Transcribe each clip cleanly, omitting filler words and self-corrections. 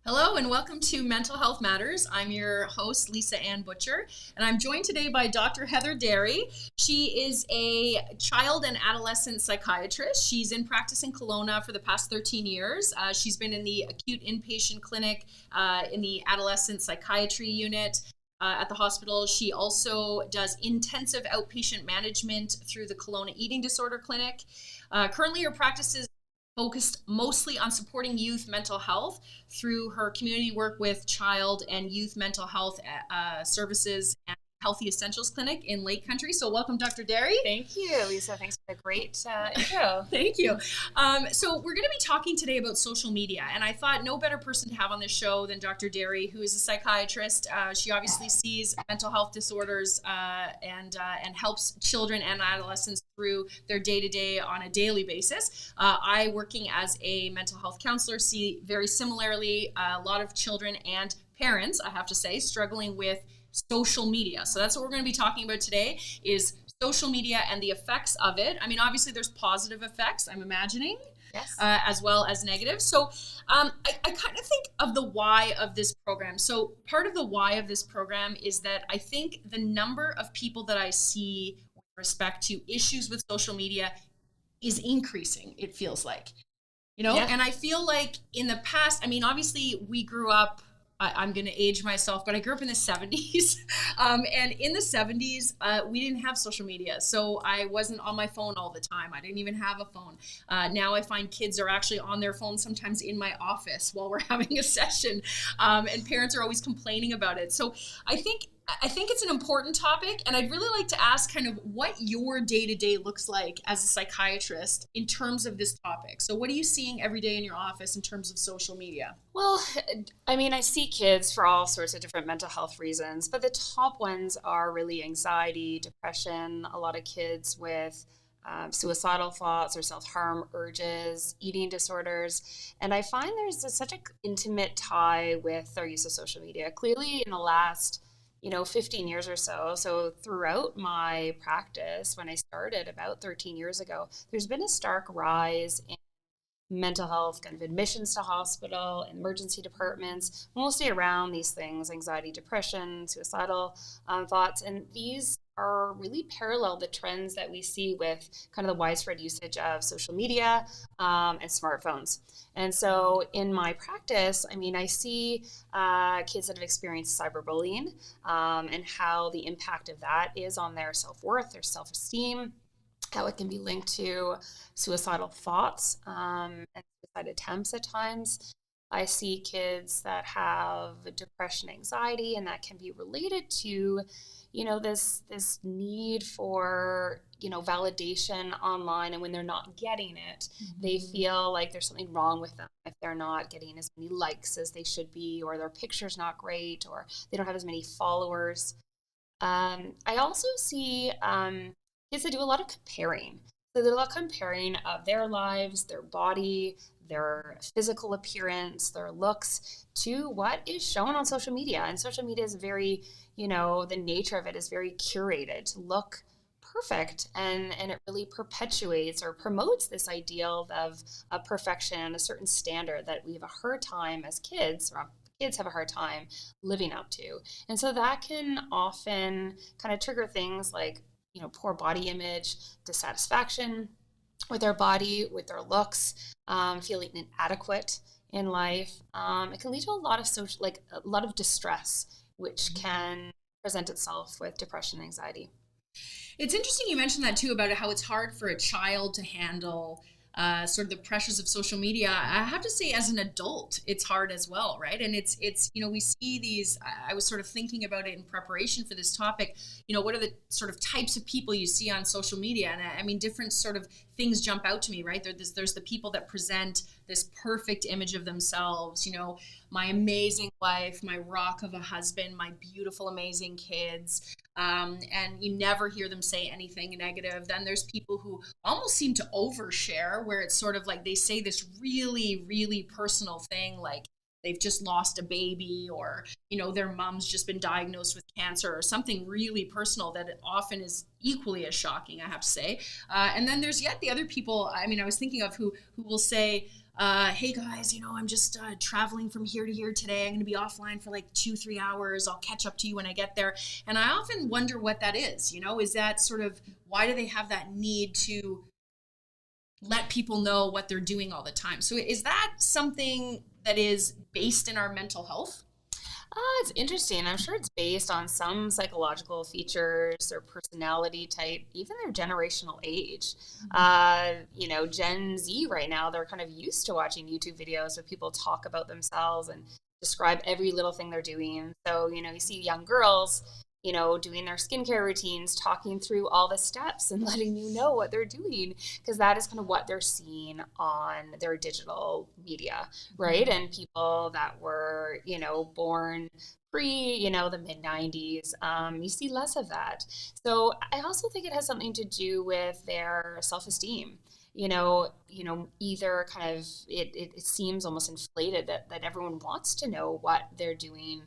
Hello and welcome to Mental Health Matters. I'm your host, Lisa Ann Butcher, and I'm joined today by Dr. Heather Derry. She is a child and adolescent psychiatrist. She's in practice in Kelowna for the past 13 years. She's been in the acute inpatient clinic, in the adolescent psychiatry unit at the hospital. She also does intensive outpatient management through the Kelowna Eating Disorder Clinic. Currently, her practice is focused mostly on supporting youth mental health through her community work with child and youth mental health services and Healthy Essentials Clinic in Lake Country. So welcome, Dr. Derry. Thank you, Lisa. Thanks for the great intro. Thank you. So we're going to be talking today about social media, and I thought no better person to have on this show than Dr. Derry, who is a psychiatrist. She obviously sees mental health disorders and helps children and adolescents through their day-to-day on a daily basis. I, working as a mental health counselor, see very similarly a lot of children and parents, I have to say, struggling with social media. So that's what we're going to be talking about today, is social media and the effects of it. I mean, obviously there's positive effects, I'm imagining, Yes. as well as negative. So I kind of think of the why of this program. So part of the why of this program is that I think the number of people that I see with respect to issues with social media is increasing, it feels like. Yeah. And I feel like in the past, I mean, obviously we grew up, I'm going to age myself, but I grew up in the 70s. And in the 70s, we didn't have social media. So I wasn't on my phone all the time. I didn't even have a phone. Now I find kids are actually on their phone sometimes in my office while we're having a session. And parents are always complaining about it. So I think it's an important topic, and I'd really like to ask kind of what your day-to-day looks like as a psychiatrist in terms of this topic. So what are you seeing every day in your office in terms of social media? Well, I mean, I see kids for all sorts of different mental health reasons, but the top ones are really anxiety, depression, a lot of kids with suicidal thoughts or self-harm urges, eating disorders. And I find there's such an intimate tie with their use of social media. Clearly in the last 15 years or so. So throughout my practice, when I started about 13 years ago, there's been a stark rise in mental health kind of admissions to hospital, emergency departments, mostly around these things, anxiety, depression, suicidal thoughts. And these are really parallel the trends that we see with kind of the widespread usage of social media and smartphones. And so in my practice, I mean, I see kids that have experienced cyberbullying and how the impact of that is on their self-worth, their self-esteem, how it can be linked to suicidal thoughts and suicide attempts at times. I see kids that have depression, anxiety, and that can be related to, this need for, validation online. And when they're not getting it, they feel like there's something wrong with them if they're not getting as many likes as they should be, or their picture's not great, or they don't have as many followers. I also see kids that do a lot of comparing. So there's a lot of comparing of their lives, their body, their physical appearance, their looks to what is shown on social media. And social media is very, the nature of it is very curated to look perfect. And it really perpetuates or promotes this ideal of perfection, a certain standard that we have a hard time as kids, or kids have a hard time living up to. And so that can often kind of trigger things like, poor body image, dissatisfaction with their body, with their looks, feeling inadequate in life. It can lead to a lot of distress, which can present itself with depression and anxiety. It's interesting you mentioned that too, about how it's hard for a child to handle sort of the pressures of social media. I have to say, as an adult, it's hard as well, right? And it's we see these, I was sort of thinking about it in preparation for this topic, what are the sort of types of people you see on social media? And I mean, different sort of things jump out to me, right? There's the people that present this perfect image of themselves, my amazing wife, my rock of a husband, my beautiful, amazing kids. And you never hear them say anything negative. Then there's people who almost seem to overshare, where it's sort of like they say this really, really personal thing, like they've just lost a baby, or, their mom's just been diagnosed with cancer, or something really personal that it often is equally as shocking, I have to say. And then there's yet the other people, I mean, I was thinking of who will say, hey guys, I'm just traveling from here to here today. I'm going to be offline for like 2-3 hours. I'll catch up to you when I get there. And I often wonder what that is. Is that sort of, why do they have that need to let people know what they're doing all the time? So is that something that is based in our mental health? It's interesting. I'm sure it's based on some psychological features, their personality type, even their generational age. Gen Z right now, they're kind of used to watching YouTube videos where people talk about themselves and describe every little thing they're doing. So, you see young girls, doing their skincare routines, talking through all the steps and letting you know what they're doing, because that is kind of what they're seeing on their digital media, right? And people that were, born pre, the mid 90s, you see less of that. So I also think it has something to do with their self-esteem. Either kind of it seems almost inflated that everyone wants to know what they're doing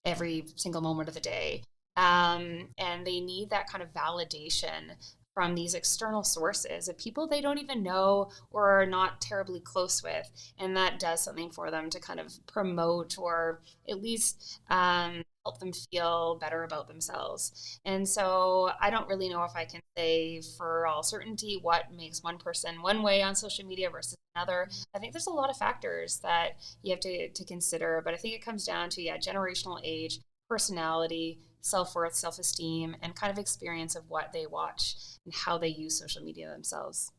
every single moment of the day. And they need that kind of validation from these external sources of people they don't even know or are not terribly close with. And that does something for them to kind of promote or at least help them feel better about themselves. And so I don't really know if I can say for all certainty what makes one person one way on social media versus another. I think there's a lot of factors that you have to consider, but I think it comes down to, generational age, personality, self-worth, self-esteem, and kind of experience of what they watch and how they use social media themselves.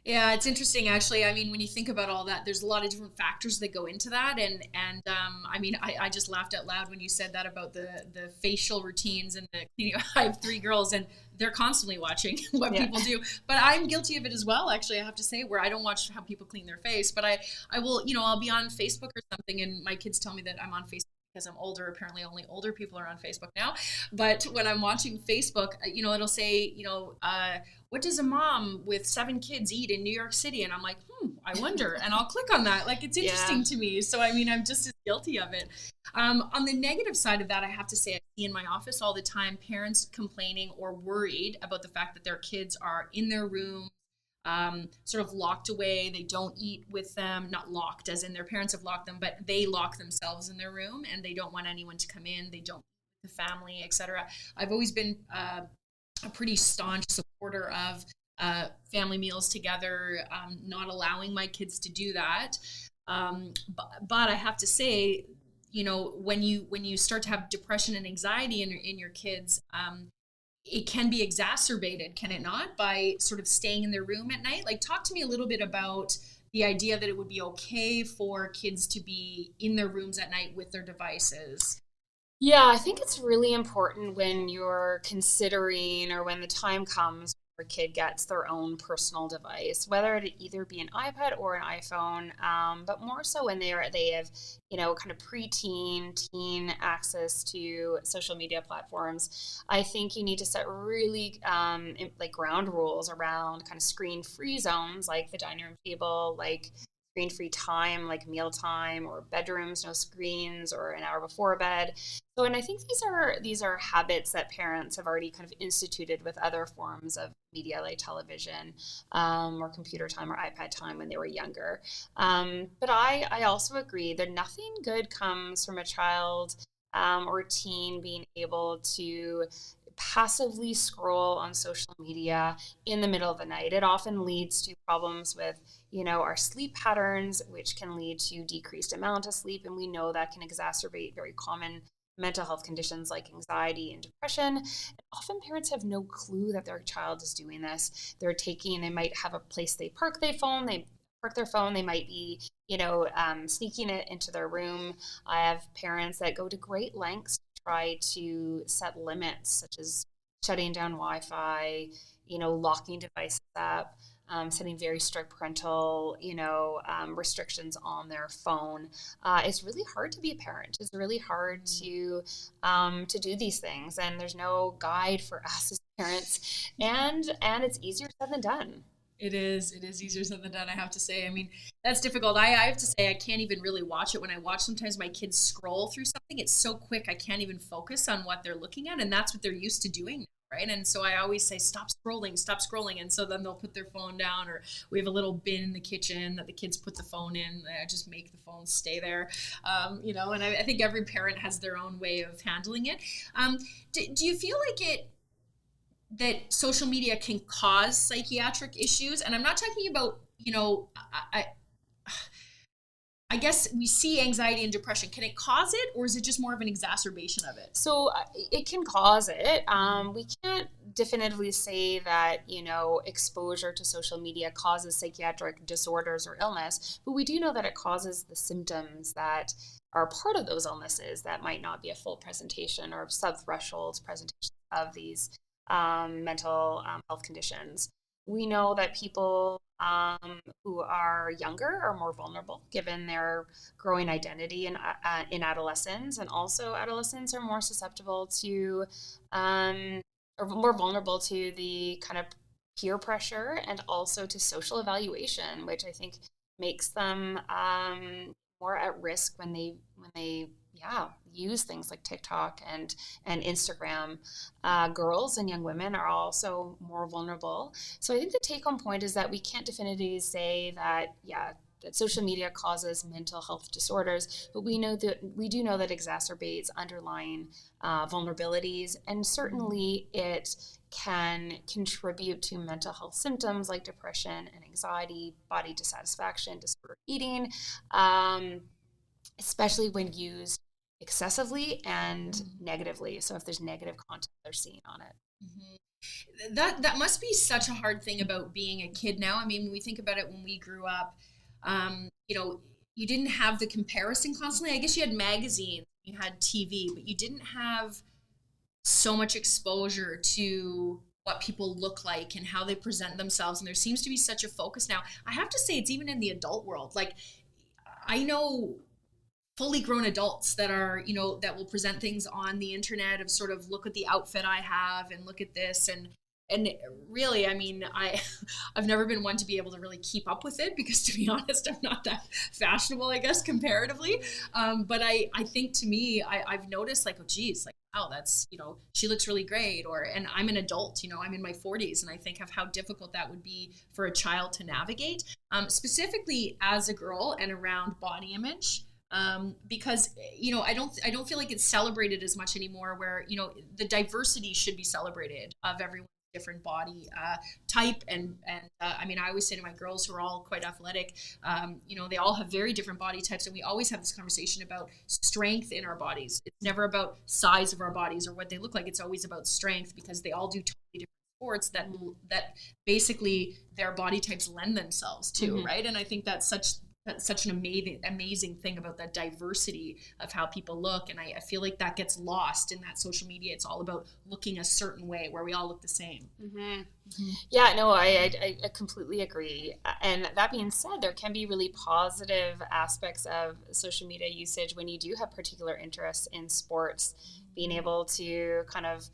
Yeah, it's interesting actually. I mean, when you think about all that, there's a lot of different factors that go into that. And I mean, I just laughed out loud when you said that about the facial routines and the cleaning. I have 3 girls and they're constantly watching what people do. But I'm guilty of it as well, actually, I have to say, where I don't watch how people clean their face. But I will, I'll be on Facebook or something and my kids tell me that I'm on Facebook because I'm older. Apparently only older people are on Facebook now. But when I'm watching Facebook, it'll say, what does a mom with 7 kids eat in New York City? And I'm like, I wonder. And I'll click on that. Like, it's interesting to me. So, I mean, I'm just as guilty of it. On the negative side of that, I have to say, I see in my office all the time parents complaining or worried about the fact that their kids are in their room, sort of locked away. They don't eat with them, not locked as in their parents have locked them, but they lock themselves in their room and they don't want anyone to come in. They don't eat with the family, etc. I've always been a pretty staunch supporter of family meals together, not allowing my kids to do that. But I have to say, when you start to have depression and anxiety in your kids, it can be exacerbated, can it not, by sort of staying in their room at night? Like, talk to me a little bit about the idea that it would be okay for kids to be in their rooms at night with their devices. Yeah, I think it's really important when you're considering or when the time comes where a kid gets their own personal device, whether it either be an iPad or an iPhone, but more so when they have, kind of preteen, teen access to social media platforms. I think you need to set really like ground rules around kind of screen-free zones, like the dining room table, like screen-free time, like mealtime, or bedrooms, no screens, or an hour before bed. So, and I think these are habits that parents have already kind of instituted with other forms of media like television, or computer time or iPad time when they were younger. But I also agree that nothing good comes from a child or a teen being able to passively scroll on social media in the middle of the night. It often leads to problems with, our sleep patterns, which can lead to decreased amount of sleep. And we know that can exacerbate very common mental health conditions like anxiety and depression. And often parents have no clue that their child is doing this. They might have a place they park their phone. They might be, sneaking it into their room. I have parents that go to great lengths to try to set limits, such as shutting down Wi-Fi, locking devices up, setting very strict parental, restrictions on their phone. It's really hard to be a parent. It's really hard to do these things, and there's no guide for us as parents, and it's easier said than done. It is easier said than done, I have to say. I mean, that's difficult. I have to say, I can't even really watch it. When I watch, sometimes my kids scroll through something. It's so quick, I can't even focus on what they're looking at. And that's what they're used to doing. right? And so I always say, stop scrolling. And so then they'll put their phone down, or we have a little bin in the kitchen that the kids put the phone in. I just make the phone stay there, and I think every parent has their own way of handling it. Do you feel like that social media can cause psychiatric issues? And I'm not talking about, I guess we see anxiety and depression. Can it cause it, or is it just more of an exacerbation of it? So it can cause it. We can't definitively say that, exposure to social media causes psychiatric disorders or illness, but we do know that it causes the symptoms that are part of those illnesses that might not be a full presentation or sub-threshold presentation of these mental health conditions. We know that people who are younger are more vulnerable given their growing identity in adolescence, and also adolescents are more susceptible to or more vulnerable to the kind of peer pressure and also to social evaluation, which I think makes them more at risk when they use things like TikTok and Instagram. Girls and young women are also more vulnerable. So I think the take-home point is that we can't definitively say that social media causes mental health disorders, but we do know that exacerbates underlying vulnerabilities, and certainly it can contribute to mental health symptoms like depression and anxiety, body dissatisfaction, disordered eating, especially when used excessively and negatively. So if there's negative content they're seeing on it. Mm-hmm. That must be such a hard thing about being a kid now. I mean, when we think about it, when we grew up, you didn't have the comparison constantly. I guess you had magazines, you had TV, but you didn't have so much exposure to what people look like and how they present themselves. And there seems to be such a focus now. I have to say, it's even in the adult world. Like, I know fully grown adults that are, that will present things on the internet of sort of, look at the outfit I have and look at this. And really, I mean, I've never been one to be able to really keep up with it, because to be honest, I'm not that fashionable, I guess, comparatively. But I think, to me, I've noticed, like, oh geez, like, wow, that's, she looks really great. And I'm an adult, I'm in my 40s, and I think of how difficult that would be for a child to navigate, specifically as a girl and around body image. Because I don't feel like it's celebrated as much anymore, where the diversity should be celebrated of everyone's different body type, and I mean, I always say to my girls, who are all quite athletic, they all have very different body types, and we always have this conversation about strength in our bodies. It's never about size of our bodies or what they look like. It's always about strength, because they all do totally different sports that basically their body types lend themselves to, mm-hmm. right? And I think that's such an amazing thing about that diversity of how people look. And I feel like that gets lost in that social media. It's all about looking a certain way, where we all look the same. Mm-hmm. Mm-hmm. Yeah, no, I completely agree. And that being said, there can be really positive aspects of social media usage when you do have particular interests in sports, being able to kind of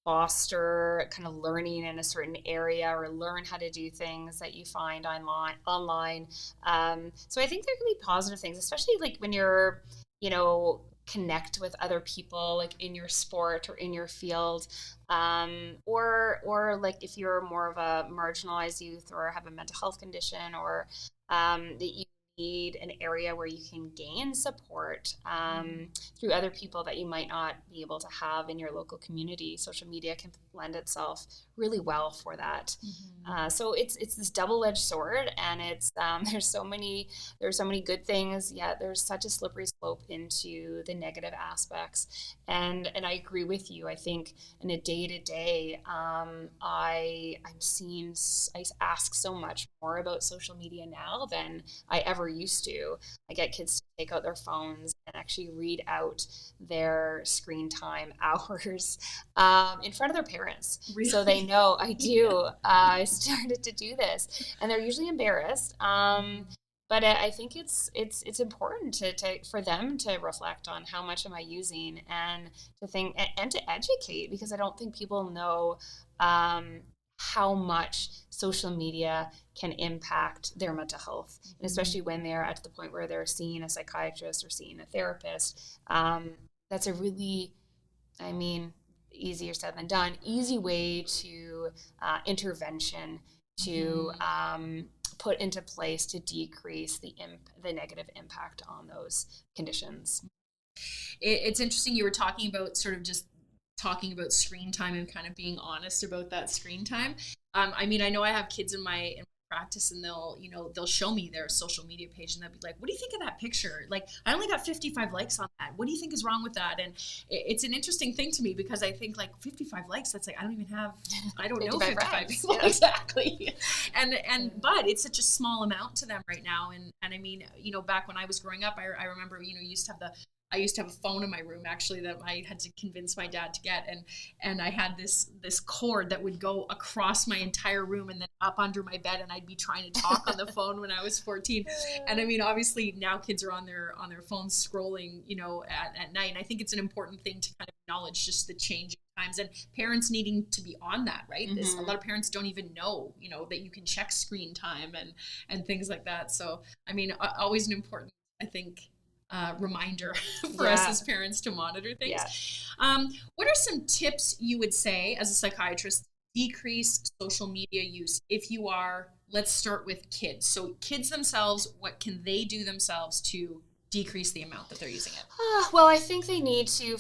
foster kind of learning in a certain area, or learn how to do things that you find online. So I think there can be positive things, especially like when you're, connect with other people, like in your sport or in your field, or like if you're more of a marginalized youth or have a mental health condition, or that you need an area where you can gain support through other people that you might not be able to have in your local community. Social media can lend itself really well for that. Mm-hmm. So it's this double-edged sword, and it's there's so many good things, yet there's such a slippery slope into the negative aspects. And I agree with you. I think in a day-to-day, I ask so much more about social media now than I ever used to. I get kids to take out their phones and actually read out their screen time hours in front of their parents. Really? So they know I do. I started to do this, and they're usually embarrassed. But I think it's important to for them to reflect on how much am I using, and to think and to educate, because I don't think people know how much social media can impact their mental health, and especially when they're at the point where they're seeing a psychiatrist or seeing a therapist. That's a really, easier said than done, easy way to intervention to put into place to decrease the negative impact on those conditions. It's interesting you were talking about sort of just talking about screen time and kind of being honest about that screen time. I mean, I know I have kids in my practice, and they'll show me their social media page, and they'll be like, "What do you think of that picture? Like, I only got 55 likes on that. What do you think is wrong with that?" And it's an interesting thing to me, because I think, like, 55 likes, that's like, I don't know 55 people. Yeah. Exactly. But it's such a small amount to them right now. And I mean, back when I was growing up, I remember, I used to have a phone in my room, actually, that I had to convince my dad to get, and I had this cord that would go across my entire room and then up under my bed, and I'd be trying to talk on the phone when I was 14. And I mean, obviously now kids are on their phones scrolling, at night. And I think it's an important thing to kind of acknowledge just the changing times, and parents needing to be on that, right? A lot of parents don't even know, that you can check screen time and things like that. So I mean, always an important, I think, reminder for us as parents to monitor things. What are some tips you would say as a psychiatrist to decrease social media use if you are, let's start with kids. So kids themselves, what can they do themselves to decrease the amount that they're using it? Well, I think they need to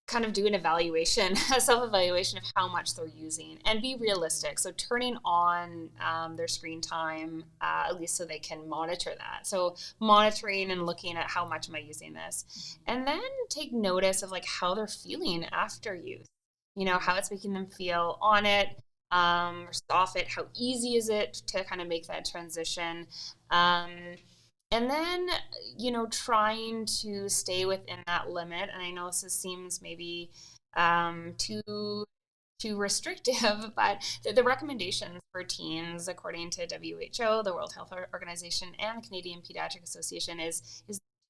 kind of do an evaluation, a self-evaluation of how much they're using, and be realistic. So turning on their screen time, at least so they can monitor that. So monitoring and looking at how much am I using this, and then take notice of like how they're feeling after use. How it's making them feel on it, or off it. How easy is it to kind of make that transition? And then, trying to stay within that limit. And I know this seems maybe too restrictive, but the recommendations for teens, according to WHO, the World Health Organization, and the Canadian Pediatric Association, is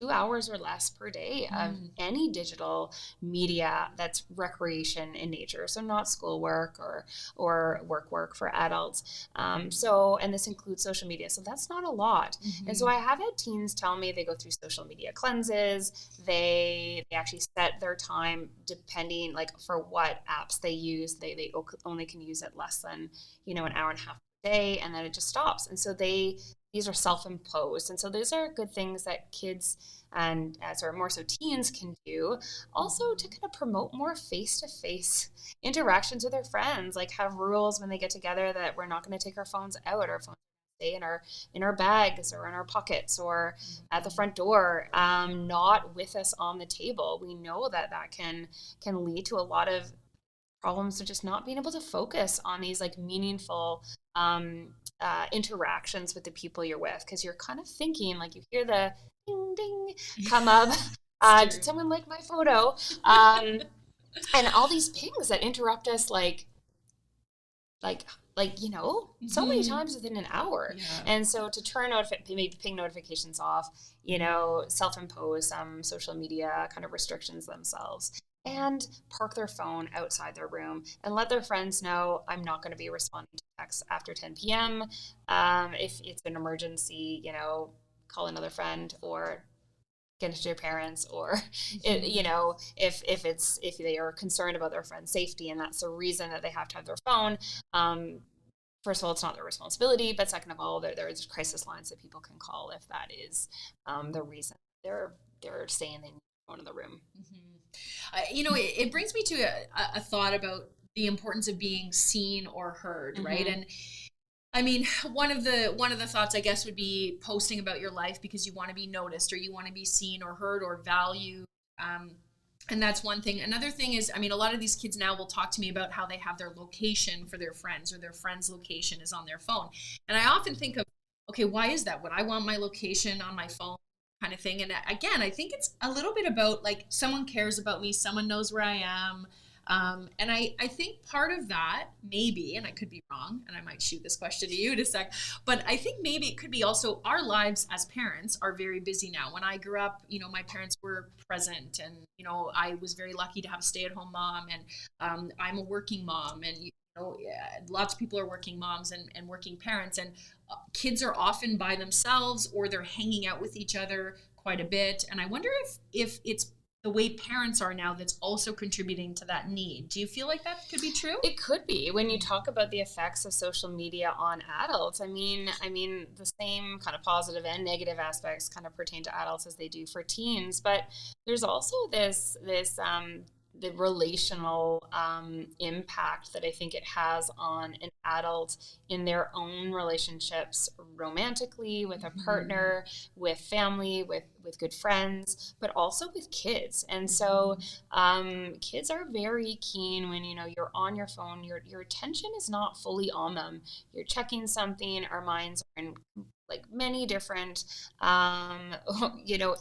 2 hours or less per day of any digital media that's recreation in nature. So not schoolwork or work for adults. And this includes social media. So that's not a lot. And so I have had teens tell me they go through social media cleanses. They actually set their time depending, like, for what apps they use. They only can use it less than, an hour and a half a day, and then it just stops. And so these are self-imposed. And so those are good things that kids and more so teens can do. Also to kind of promote more face-to-face interactions with their friends, like have rules when they get together that we're not going to take our phones out. Our phones stay in our bags or in our pockets or at the front door, not with us on the table. We know that can lead to a lot of problems of just not being able to focus on these like meaningful interactions with the people you're with, because you're kind of thinking, like, you hear the ding ding come up, did someone like my photo, and all these pings that interrupt us so many times within an hour. And so to turn maybe ping notifications off, self-impose some social media kind of restrictions themselves, and park their phone outside their room and let their friends know, I'm not going to be responding to texts after 10 p.m. If it's an emergency, call another friend or get into your parents, or if they are concerned about their friend's safety and that's the reason that they have to have their phone. First of all, it's not their responsibility, but second of all, there's crisis lines that people can call if that is the reason they're saying they need to go in the room. It brings me to a thought about the importance of being seen or heard, right? And I mean, one of the thoughts, I guess, would be posting about your life because you want to be noticed or you want to be seen or heard or valued. And that's one thing. Another thing is, I mean, a lot of these kids now will talk to me about how they have their location for their friends, or their friend's location is on their phone. And I often think of, okay, why is that? Would I want my location on my phone? Kind of thing. And again, I think it's a little bit about, like, someone cares about me, someone knows where I am. And I think part of that maybe, and I could be wrong, and I might shoot this question to you in a sec, but I think maybe it could be also our lives as parents are very busy now. When I grew up, my parents were present, and, I was very lucky to have a stay-at-home mom, and I'm a working mom, and lots of people are working moms and working parents, and kids are often by themselves or they're hanging out with each other quite a bit. And I wonder if it's the way parents are now that's also contributing to that need. Do you feel like that could be true? It could be. When you talk about the effects of social media on adults, I mean the same kind of positive and negative aspects kind of pertain to adults as they do for teens, but there's also this the relational impact that I think it has on an adult in their own relationships, romantically, with a partner, with family, with good friends, but also with kids. And so kids are very keen when, you're on your phone, your attention is not fully on them. You're checking something, our minds are in like many different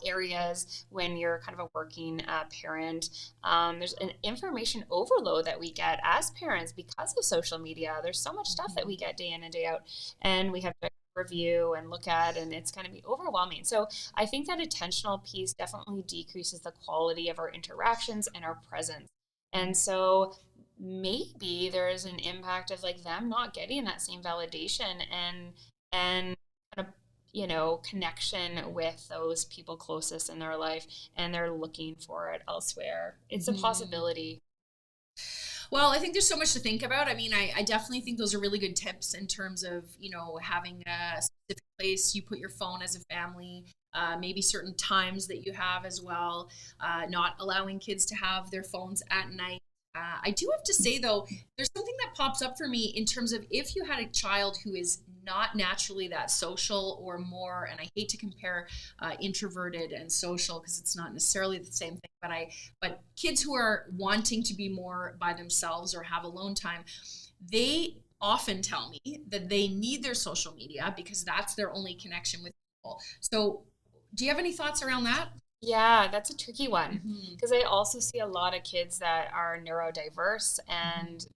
areas when you're kind of a working parent. There's an information overload that we get as parents because of social media. There's so much stuff that we get day in and day out, and we have to review and look at, and it's going to be overwhelming. So I think that attentional piece definitely decreases the quality of our interactions and our presence. And so maybe there is an impact of like them not getting that same validation and kind of connection with those people closest in their life, and they're looking for it elsewhere. It's a possibility. Well, I think there's so much to think about. I mean, I definitely think those are really good tips in terms of, having a specific place you put your phone as a family, maybe certain times that you have as well, not allowing kids to have their phones at night. I do have to say, though, there's something that pops up for me in terms of if you had a child who is not naturally that social or more, and I hate to compare introverted and social because it's not necessarily the same thing, but kids who are wanting to be more by themselves or have alone time, they often tell me that they need their social media because that's their only connection with people. So do you have any thoughts around that? Yeah, that's a tricky one because I also see a lot of kids that are neurodiverse and,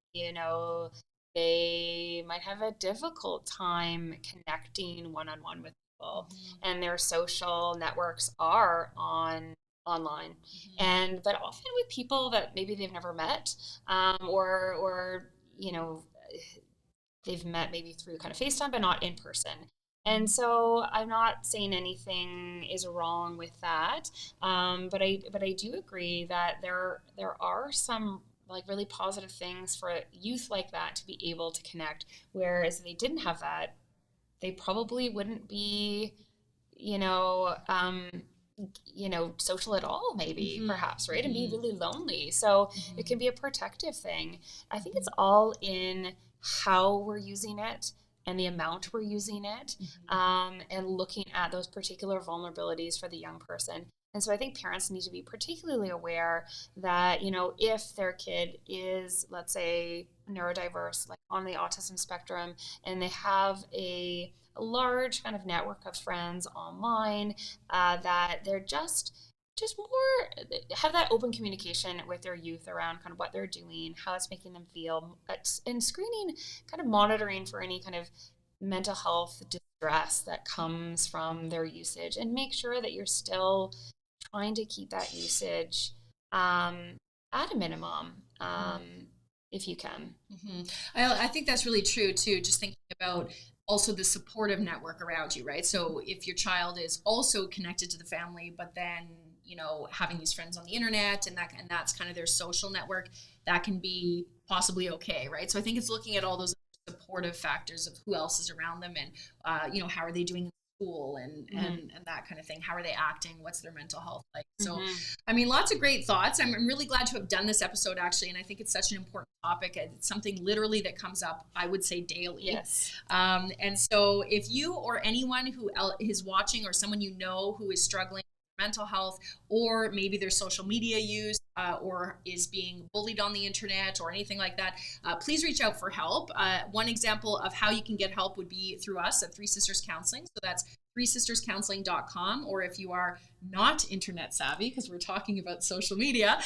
they might have a difficult time connecting one-on-one with people, and their social networks are online, but often with people that maybe they've never met, or they've met maybe through kind of FaceTime, but not in person. And so I'm not saying anything is wrong with that, but I do agree that there are some like really positive things for youth like that to be able to connect. Whereas if they didn't have that, they probably wouldn't be, social at all, maybe, perhaps, right? And be really lonely. So it can be a protective thing. I think it's all in how we're using it and the amount we're using it, and looking at those particular vulnerabilities for the young person. And so I think parents need to be particularly aware that, if their kid is, let's say, neurodiverse, like on the autism spectrum, and they have a large kind of network of friends online, that they're just more have that open communication with their youth around kind of what they're doing, how it's making them feel, and screening, kind of monitoring for any kind of mental health distress that comes from their usage, and make sure that you're still trying to keep that usage at a minimum, if you can. I think that's really true too. Just thinking about also the supportive network around you, right? So if your child is also connected to the family, but then having these friends on the internet and that's kind of their social network, that can be possibly okay, right? So I think it's looking at all those supportive factors of who else is around them, and how are they doing in school, and that kind of thing. How are they acting? What's their mental health like? So, I mean, lots of great thoughts. I'm really glad to have done this episode, actually, and I think it's such an important topic. It's something literally that comes up, I would say, daily. Yes. And so if you or anyone who is watching, or someone who is struggling with mental health, or maybe their social media use, or is being bullied on the internet or anything like that, please reach out for help. One example of how you can get help would be through us at Three Sisters Counseling. So that's threesisterscounseling.com, or if you are not internet savvy, because we're talking about social media,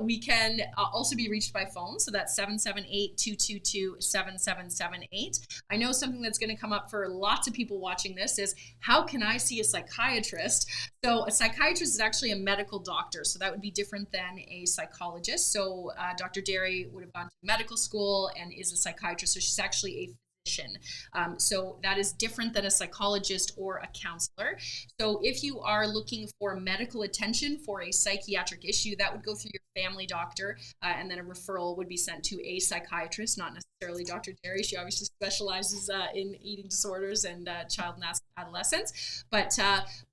we can also be reached by phone. So that's 778-222-7778. I know something that's going to come up for lots of people watching this is, how can I see a psychiatrist? So a psychiatrist is actually a medical doctor. So that would be different than a psychologist. So Dr. Derry would have gone to medical school and is a psychiatrist. So she's actually a physician. So that is different than a psychologist or a counselor. So if you are looking for medical attention for a psychiatric issue, that would go through your family doctor, and then a referral would be sent to a psychiatrist, not necessarily Dr. Derry. She obviously specializes in eating disorders and child and adolescents. But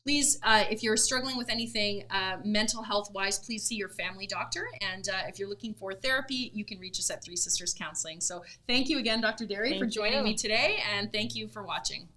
please, if you're struggling with anything mental health wise, please see your family doctor. And if you're looking for therapy, you can reach us at Three Sisters Counseling. So thank you again, Dr. Derry, for joining me today. And thank you for watching.